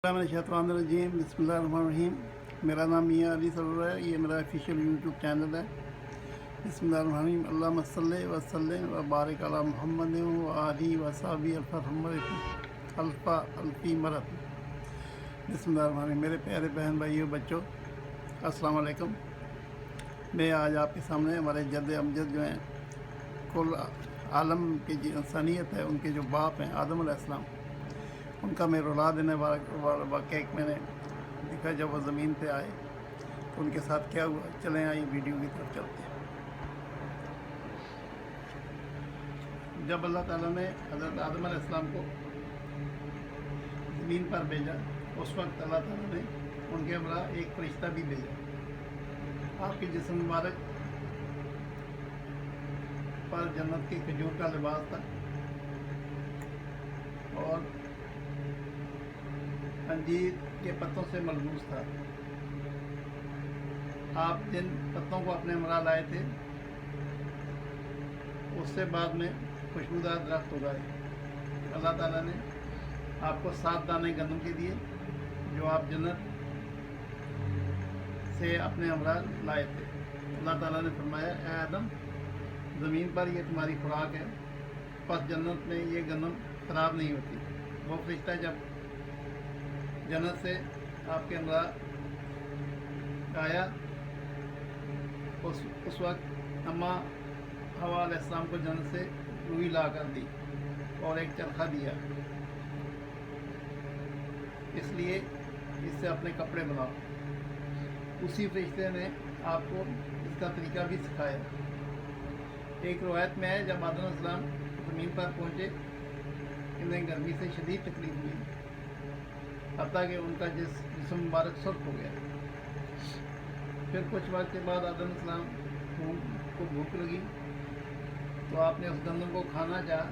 रजीम बिस्मिल्लाहिर्रहमानिर्रहीम। मेरा नाम मियाँ अली सरोवर है। ये मेरा ऑफिशियल यूट्यूब चैनल है। बिस्मिल्लाहिर्रहमानिर्रहीम। अल्लाहुम्मा सल्लि व सल्लिम व बारिक अला मुहम्मद व आलिहि व सहाबिहि अल्फा अल्फी मरत। बिस्मिल्लाहिर्रहमानिर्रहीम। मेरे प्यारे बहन भाइयों बच्चों, अस्सलाम वालेकुम। मैं आज आपके सामने हमारे जद अमजद जो हैं, कुल आलम की जो इंसानियत है, उनके जो बाप हैं आदम अलैहिस्सलाम, उनका मैं रुला देने वाला वाक़या एक मैंने देखा। जब वो ज़मीन पे आए तो उनके साथ क्या हुआ, चलें आइए वीडियो की तरफ चलते हैं। जब अल्लाह ताला ने हज़रत आदम अलैहिस्सलाम को ज़मीन पर भेजा, उस वक्त अल्लाह ताला ने उनके हमरा एक फरिश्ता भी भेजा। आपके जिस्म मुबारक पर जन्नत के खजूर का लिबास था और अंजीर के पत्तों से मलबूस था। आप जिन पत्तों को अपने हमरा लाए थे, उससे बाद में खुशबूदार दरख्त उगाए। अल्लाह ताला ने आपको 7 दाने गंदम के दिए, जो आप जन्नत से अपने हमरा लाए थे। अल्लाह ताला ने फरमाया, ए आदम, ज़मीन पर ये तुम्हारी खुराक है, बस जन्नत में ये गंदम खराब नहीं होती। वो फरिश्ता जब जन्नत से आपके हमरा आया, उस वक्त अम्मा हवा अलैहिस्सलाम को जन्नत से रूई ला कर दी और एक चरखा दिया, इसलिए इससे अपने कपड़े बनाओ। उसी फरिश्ते ने आपको इसका तरीका भी सिखाया। एक रवायत में है, जब आदम अलैहिस्सलाम ज़मीन पर पहुँचे, इन्हें गर्मी से शदीद तकलीफ हुई, हत्ता कि उनका जिस्म मुबारक सुर्ख हो गया। फिर कुछ वक्त के बाद आदम अलैहिस्सलाम को भूख लगी, तो आपने उस गंदम को खाना चाहा।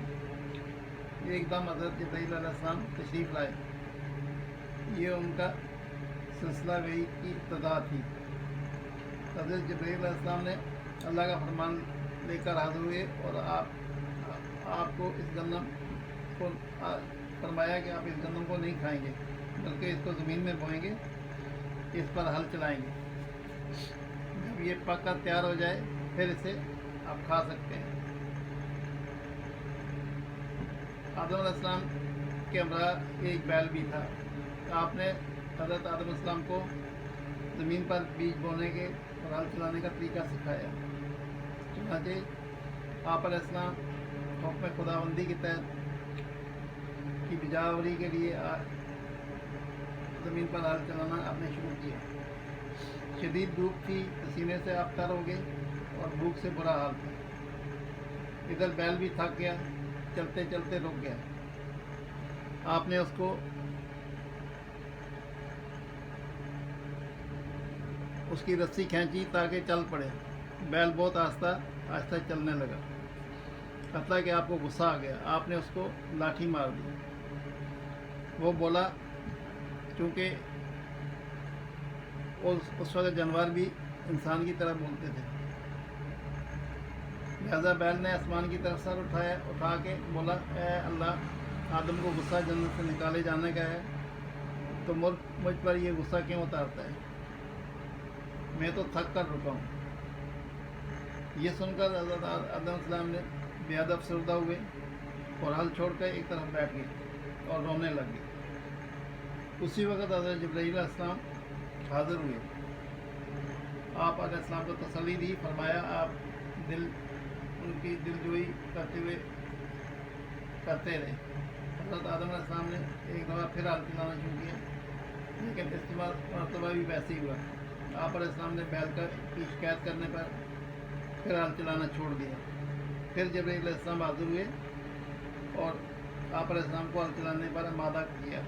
एकदम हज़रत जिब्राईल अलैहिस्सलाम तशरीफ़ लाए। ये उनका सिलसिला वही की इब्तिदा थी। हज़रत जिब्राईल अलैहिस्सलाम ने अल्लाह का फरमान लेकर हाज़िर हुए और आपको इस गंदम को फरमाया कि आप इस गंदम को नहीं खाएंगे, बल्कि इसको ज़मीन में बोएंगे, इस पर हल चलाएंगे। जब ये पक कर तैयार हो जाए, फिर इसे आप खा सकते हैं। आदम अलैहिस्सलाम के हमरा एक बैल भी था। आपने हज़रत आदम अलैहिस्सलाम को ज़मीन पर बीज बोने के और हल चलाने का तरीका सिखाया। चुनांचे आप अलैहिस्सलाम हुक्म खुदाबंदी के तहत की बिजावरी के लिए ज़मीन पर हल चलाना आपने शुरू किया। शदीद धूप थी, पसीने से आप तर हो गए और भूख से बुरा हाल था। इधर बैल भी थक गया, चलते चलते रुक गया। आपने उसकी रस्सी खींची ताकि चल पड़े। बैल बहुत आहिस्ता आहिस्ता चलने लगा, हत्ता कि आपको गुस्सा आ गया। आपने उसको लाठी मार दी। वो बोला, क्योंकि उस वक्त जानवर भी इंसान की तरह बोलते थे। लिहाजा बैल ने आसमान की तरफ सर उठा के बोला, ए अल्लाह, आदम को गुस्सा जन्नत से निकाले जाने का है, तो मुझ पर ये गुस्सा क्यों उतारता है? मैं तो थक कर रुका हूँ। ये सुनकर हज़रत आदम अलैहिस्सलाम ने बेहद अफसरदा हुए और हल छोड़कर एक तरफ बैठ गए और रोने लग गए। उसी वक्त हज़रत जिब्राईल अलैहिस्सलाम हाज़िर हुए। आप अलैहिस्सलाम को तसल्ली दी, फरमाया, आप उनकी दिलजोई करते रहे। हज़रत आदम अलैहिस्सलाम ने एक दफ़ा फिर हल चलाना शुरू किया, लेकिन इस मरतबा भी वैसे ही हुआ। आप अलैहिस्सलाम ने बैल की शिकायत करने पर फिर हल चलाना छोड़ दिया। फिर जिब्राईल अलैहिस्सलाम हाज़िर हुए और आप अलैहिस्सलाम को हल चलाने पर आमादा किया।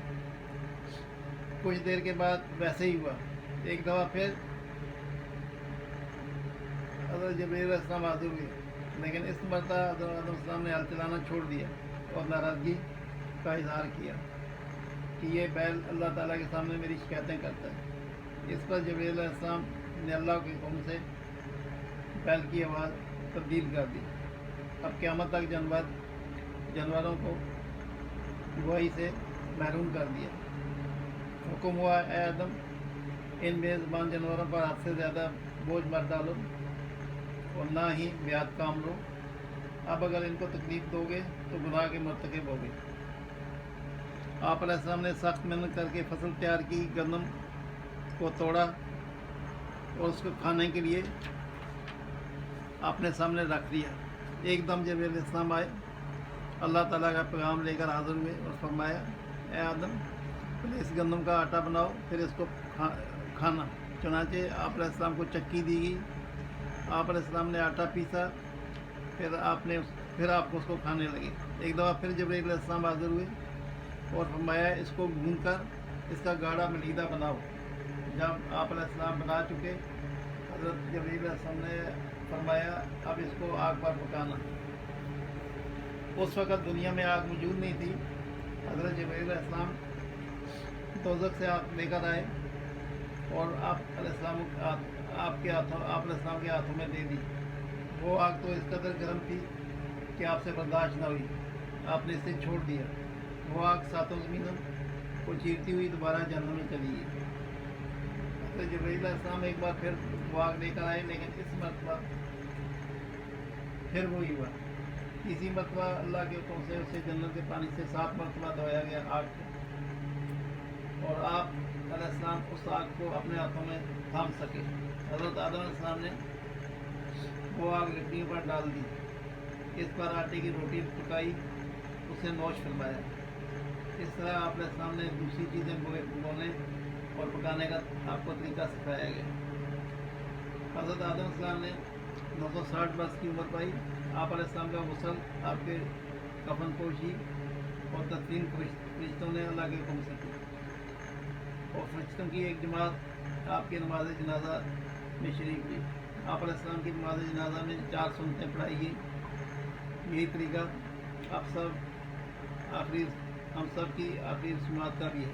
कुछ देर के बाद वैसे ही हुआ। एक दफ़ा फिर हज़रत जिब्राईल अलैहिस्सलाम हाज़िर हुए, लेकिन इस मरतबा हज़रत आदम अलैहिस्सलाम ने हल चलाना छोड़ दिया और नाराज़गी का इजहार किया कि ये बैल अल्लाह ताला के सामने मेरी शिकायतें करता है। इस पर जिब्राईल अलैहिस्सलाम ने अल्लाह के हुक्म से बैल की आवाज़ तब्दील कर दी। अब क़यामत तक जानवरों को गुआही से महरूम कर दिया। हुक्म हुआ, ए आदम इन बेज़बान जानवरों पर हद से ज़्यादा बोझ मत डालो और ना ही ब्याज काम लो। अब अगर इनको तकलीफ़ दोगे तो गुनाह के मर्तकब होगे। आप अलैहिस्सलाम ने सख्त मेहनत करके फसल तैयार की, गंदम को तोड़ा और उसको खाने के लिए अपने सामने रख दिया। एकदम जब अलैहिस्सलाम आए, अल्लाह ताला का पैगाम लेकर हाज़िर हुए और फरमाया, ए आदम पहले इस गंदम का आटा बनाओ, फिर इसको खाना। चुनांचे आप अलैहिस्सलाम को चक्की दी गई, आप अलैहिस्सलाम ने आटा पीसा, फिर आप उसको खाने लगे। एक दफ़ा फिर जिब्रील अलैहिस्सलाम हाज़िर हुए और फरमाया, इसको भूनकर इसका गाढ़ा मलीदा बनाओ। जब आप अलैहिस्सलाम बना चुके, हज़रत जिब्रील अलैहिस्सलाम ने फरमाया, अब इसको आग पर पकाना। उस वक़्त दुनिया में आग मौजूद नहीं थी। हज़रत जिब्रील अलैहिस्सलाम दोज़ख से आग लेकर आए और आप अलैहिस्सलाम के हाथों में दे दी। वो आग तो इस कदर गर्म थी कि आपसे बर्दाश्त न हुई, आपने इसे छोड़ दिया। वो आग सातों ज़मीनों को चीरती हुई दोबारा जहन्नम में चली गई। तो जिब्रील अलैहिस्सलाम एक बार फिर वो आग लेकर आए, लेकिन इस मरतबा फिर वही हुआ। इसी मरतबा अल्लाह के हुक्म से उसे जन्नत के पानी से 7 मरतबा धोया गया आग को, और आप अलैहिस्सलाम उस आग को अपने हाथों में थाम सके। हज़रत आदम अलैहिस्सलाम ने वो आग लकड़ियों पर डाल दी, इस पर आटे की रोटी पकाई, उसे नोश फरमाया। इस तरह आप अलैहिस्सलाम ने दूसरी चीज़ें बोने और पकाने का आपको तरीका सिखाया गया। हज़रत आदम अलैहिस्सलाम ने 960 वर्ष की उम्र पाई। आप अलैहिस्सलाम का गुस्ल, आपके कफन पोशी और तस्लीम फरिश्तों ने अल्लाह के हुक्म से की, और फरिश्तों की एक जमात आपके नमाज जनाजा में शरीक हुई। आप अलैहिस्सलाम की नमाज जनाजा में 4 सुन्नतें पढ़ाई गई। यही तरीका हम सब की आखिरी रस्मात का भी है।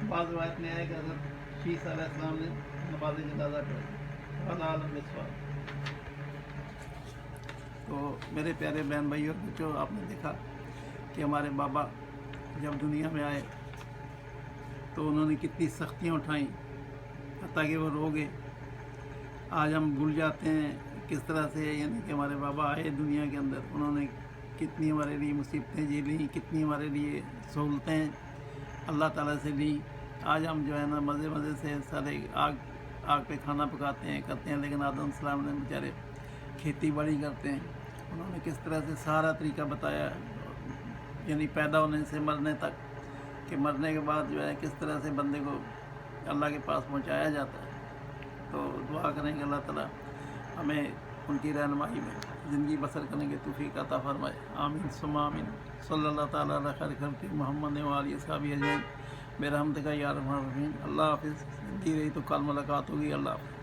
बाज़ रवायत में आया कि हज़रत शीस अलैहिस्सलाम ने नमाज जनाजा पढ़ी। अल्लाह आलम बिस्वाब। तो मेरे प्यारे बहन भाइयों, बच्चों, आपने देखा कि हमारे बाबा जब दुनिया में आए तो उन्होंने कितनी सख्तियाँ उठाई, हत्ता कि वो रो गए। आज हम भूल जाते हैं किस तरह से, यानी कि हमारे बाबा आए दुनिया के अंदर, उन्होंने कितनी हमारे लिए मुसीबतें झेली, कितनी हमारे लिए सहूलतें अल्लाह ताला से ली। आज हम जो है ना मज़े से सारे आग पे खाना पकाते हैं, करते हैं, लेकिन आदम सलाम ने बेचारे खेती बाड़ी करते हैं। उन्होंने किस तरह से सारा तरीका बताया, यानी पैदा होने से मरने तक, कि मरने के बाद जो है किस तरह से बंदे को अल्लाह के पास पहुंचाया जाता है। तो दुआ करेंगे अल्लाह ताला हमें उनकी रहनुमाई में ज़िंदगी बसर करने की तौफीक अता फरमाए। आमीन सुम्मा आमीन। सल्लल्लाहु ताला अला खैर खल्क़ि मुहम्मद व आलिहि वसहबिहि अजमईन। बेरहमतिका या अरहमर राहिमीन। अल्लाह हाफ़िज़। ज़िंदगी रही तो कल मुलाकात होगी। अल्लाह हाफ़िज़।